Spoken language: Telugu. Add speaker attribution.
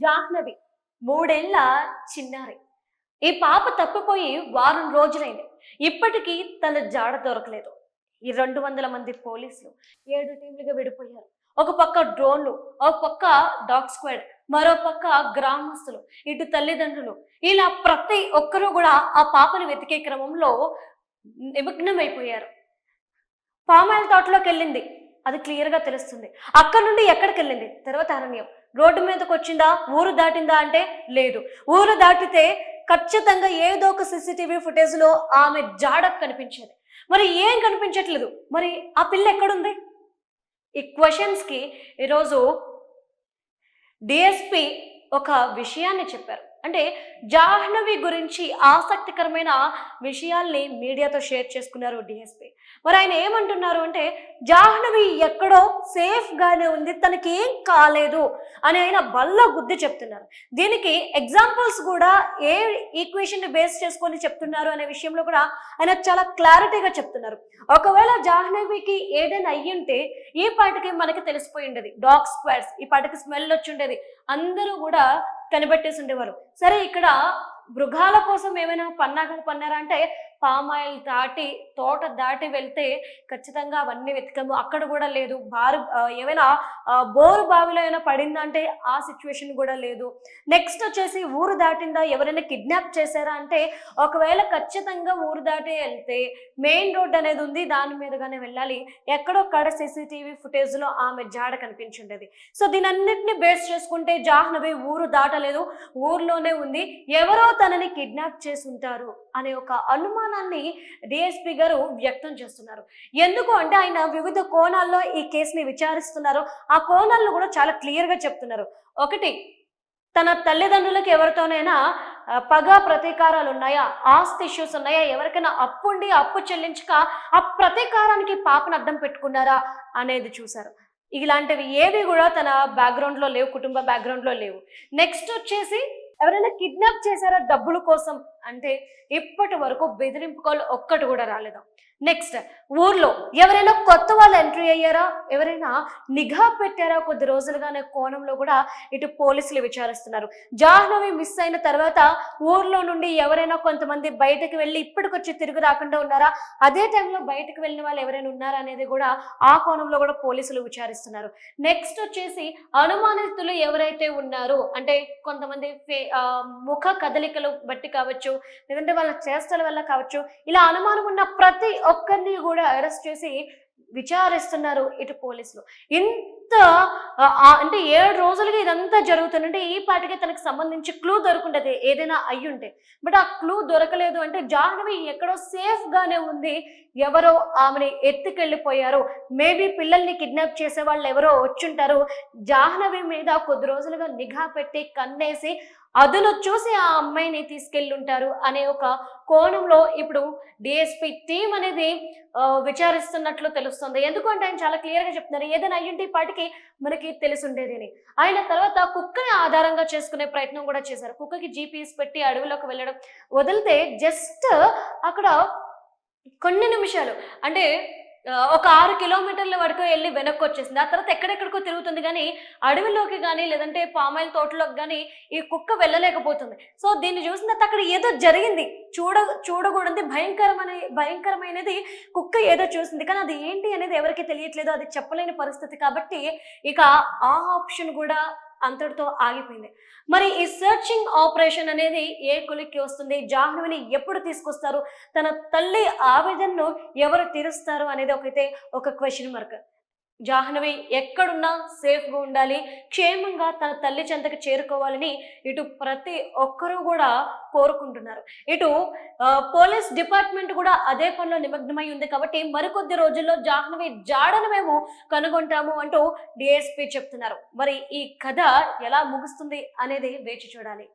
Speaker 1: జాహ్నవి 3 ఏళ్ల చిన్నారి. ఈ పాప తప్పిపోయి వారం రోజులైంది. ఇప్పటికీ తన జాడ దొరకలేదు. ఈ 200 మంది పోలీసులు 7 టీంలుగా విడిపోయారు. ఒక పక్క డ్రోన్లు, ఒక పక్క డాగ్ స్క్వాడ్, మరో పక్క గ్రామస్తులు, ఇటు తల్లిదండ్రులు, ఇలా ప్రతి ఒక్కరూ కూడా ఆ పాపను వెతికే క్రమంలో నిమగ్నమైపోయారు. పామాయిల్ తోటలోకి వెళ్ళింది, అది క్లియర్ గా తెలుస్తుంది. అక్కడ నుండి ఎక్కడికి వెళ్ళింది? తర్వాత అరణ్యం. రోడ్డు మీదకి వచ్చిందా, ఊరు దాటిందా అంటే లేదు. ఊరు దాటితే ఖచ్చితంగా ఏదో ఒక సీసీటీవీ ఫుటేజ్ లో ఆమె జాడ కనిపించేది. మరి ఏం కనిపించట్లేదు, మరి ఆ పిల్ల ఎక్కడుంది? ఈ క్వశ్చన్స్ కి ఈరోజు డిఎస్పి ఒక విషయాన్ని చెప్పారు. అంటే జాహ్నవి గురించి ఆసక్తికరమైన విషయాల్ని మీడియాతో షేర్ చేసుకున్నారు డిఎస్పి. మరి ఆయన ఏమంటున్నారు అంటే, జాహ్నవి ఎక్కడో సేఫ్ గానే ఉంది, తనకి ఏం కాలేదు అని ఆయన బల్ల గుద్ది చెప్తున్నారు. దీనికి ఎగ్జాంపుల్స్ కూడా ఏ ఈక్వేషన్ ని బేస్ చేసుకొని చెప్తున్నారు అనే విషయంలో కూడా ఆయన చాలా క్లారిటీగా చెప్తున్నారు. ఒకవేళ జాహ్నవికి ఏదైనా అయ్యుంటే ఈ పాటికి మనకి తెలిసిపోయి ఉండేది. డాగ్ స్క్వాడ్స్ ఈ పాటికి స్మెల్ వచ్చి ఉండేది, అందరూ కూడా కనిపెట్టేసి ఉండేవారు. సరే, ఇక్కడ మృగాల కోసం ఏమైనా పన్నారా అంటే, పామాయిల్ దాటి తోట దాటి వెళ్తే ఖచ్చితంగా అవన్నీ వెతికాము, అక్కడ కూడా లేదు. ఏమైనా బోరు బావిలో ఏమైనా పడిందా అంటే ఆ సిచ్యువేషన్ కూడా లేదు. నెక్స్ట్ వచ్చేసి ఊరు దాటిందా, ఎవరైనా కిడ్నాప్ చేశారా అంటే, ఒకవేళ ఖచ్చితంగా ఊరు దాటి వెళ్తే మెయిన్ రోడ్ అనేది ఉంది, దాని మీదగానే వెళ్ళాలి. ఎక్కడో కడ సీసీటీవీ ఫుటేజ్ లో ఆమె జాడ కనిపించుండేది. సో దీని అన్నిటిని బేస్ చేసుకుంటే జాహ్నవి ఊరు దాటలేదు, ఊర్లోనే ఉంది, ఎవరో తనని కిడ్నాప్ చేసి ఉంటారు అనే ఒక అనుమానాన్ని డిఎస్పి గారు వ్యక్తం చేస్తున్నారు. ఎందుకు అంటే ఆయన వివిధ కోణాల్లో ఈ కేసుని విచారిస్తున్నారు. ఆ కోణాలను కూడా చాలా క్లియర్ గా చెప్తున్నారు. ఒకటి, తన తల్లిదండ్రులకు ఎవరితోనైనా పగ ప్రతీకారాలు ఉన్నాయా, ఆస్తి ఇష్యూస్ ఉన్నాయా, ఎవరికైనా అప్పుండి అప్పు చెల్లించక ఆ ప్రతీకారానికి పాపను అడ్డం పెట్టుకున్నారా అనేది చూశారు. ఇలాంటివి ఏవి కూడా తన బ్యాక్గ్రౌండ్ లో లేవు, కుటుంబ బ్యాక్గ్రౌండ్ లో లేవు. నెక్స్ట్ వచ్చేసి ఎవరైనా కిడ్నాప్ చేశారా డబ్బుల కోసం అంటే ఇప్పటి వరకు బెదిరింపు కాల్ ఒక్కటి కూడా రాలేదు. నెక్స్ట్, ఊర్లో ఎవరైనా కొత్త వాళ్ళు ఎంట్రీ అయ్యారా, ఎవరైనా నిఘా పెట్టారా కొద్ది రోజులుగానే కోణంలో కూడా ఇటు పోలీసులు విచారిస్తున్నారు. జాహ్నవి మిస్ అయిన తర్వాత ఊర్లో నుండి ఎవరైనా కొంతమంది బయటకు వెళ్ళి ఇప్పటికొచ్చి తిరిగి రాకుండా ఉన్నారా, అదే టైంలో బయటకు వెళ్ళిన వాళ్ళు ఎవరైనా ఉన్నారా అనేది కూడా ఆ కోణంలో కూడా పోలీసులు విచారిస్తున్నారు. నెక్స్ట్ వచ్చేసి అనుమానితులు ఎవరైతే ఉన్నారో అంటే కొంతమంది ముఖ కదలికలు బట్టి కావచ్చు, లేదంటే వాళ్ళ చేష్టల వల్ల కావచ్చు, ఇలా అనుమానం ఉన్న ప్రతి ఒక్కరిని కూడా అరెస్ట్ చేసి విచారిస్తున్నారు ఇటు పోలీసులు. ఇంత అంటే 7 రోజులుగా ఇదంతా జరుగుతుందంటే ఈ పాటికే తనకు సంబంధించి క్లూ దొరుకుంటది ఏదైనా అయ్యుంటే. బట్ ఆ క్లూ దొరకలేదు అంటే జాహ్నవి ఎక్కడో సేఫ్ గానే ఉంది, ఎవరో ఆమెని ఎత్తుకెళ్ళిపోయారు. మేబీ పిల్లల్ని కిడ్నాప్ చేసే వాళ్ళు ఎవరో వచ్చుంటారు, జాహ్నవి మీద కొద్ది రోజులుగా నిఘా పెట్టి కన్నేసి అదును చూసి ఆ అమ్మాయిని తీసుకెళ్ళుంటారు అనే ఒక కోణంలో ఇప్పుడు డిఎస్పి టీం అనేది విచారిస్తున్నట్లు తెలుస్తుంది. ఎందుకంటే ఆయన చాలా క్లియర్ గా చెప్తున్నారు, ఏదైనా అయ్యుంటే ఈ పాటికి మనకి తెలిసి ఉండేది అని. ఆయన తర్వాత కుక్కని ఆధారంగా చేసుకునే ప్రయత్నం కూడా చేశారు. కుక్కకి జీపీఎస్ పెట్టి అడవిలోకి వెళ్ళడం, వదిలితే జస్ట్ అక్కడ కొన్ని నిమిషాలు అంటే ఒక 6 కిలోమీటర్ల వరకు వెళ్ళి వెనక్కి వచ్చేసింది. ఆ తర్వాత ఎక్కడెక్కడికో తిరుగుతుంది, కానీ అడవిలోకి కానీ లేదంటే పామాయిల్ తోటలోకి కానీ ఈ కుక్క వెళ్ళలేకపోతుంది. సో దీన్ని చూసిన తర్వాత అక్కడ ఏదో జరిగింది, చూడకూడదు భయంకరమైనది కుక్క ఏదో చూసింది, కానీ అది ఏంటి అనేది ఎవరికి తెలియట్లేదు, అది చెప్పలేని పరిస్థితి. కాబట్టి ఇక ఆ ఆప్షన్ కూడా అంతటితో ఆగిపోయింది. మరి ఈ సర్చింగ్ ఆపరేషన్ అనేది ఏ కొలిక్కి వస్తుంది, జాహ్నవిని ఎప్పుడు తీసుకొస్తారు, తన తల్లి ఆవేదనను ఎవరు తీరుస్తారు అనేది ఒకైతే ఒక క్వశ్చన్ మార్క్. జాహ్నవి ఎక్కడున్నా సేఫ్గా ఉండాలి, క్షేమంగా తన తల్లి చెంతకు చేరుకోవాలని ఇటు ప్రతి ఒక్కరూ కూడా కోరుకుంటున్నారు. ఇటు పోలీస్ డిపార్ట్మెంట్ కూడా అదే పనిలో నిమగ్నమై ఉంది. కాబట్టి మరికొద్ది రోజుల్లో జాహ్నవి జాడను మేము కనుగొంటాము అంటూ డిఎస్పి చెప్తున్నారు. మరి ఈ కథ ఎలా ముగుస్తుంది అనేది వేచి చూడాలి.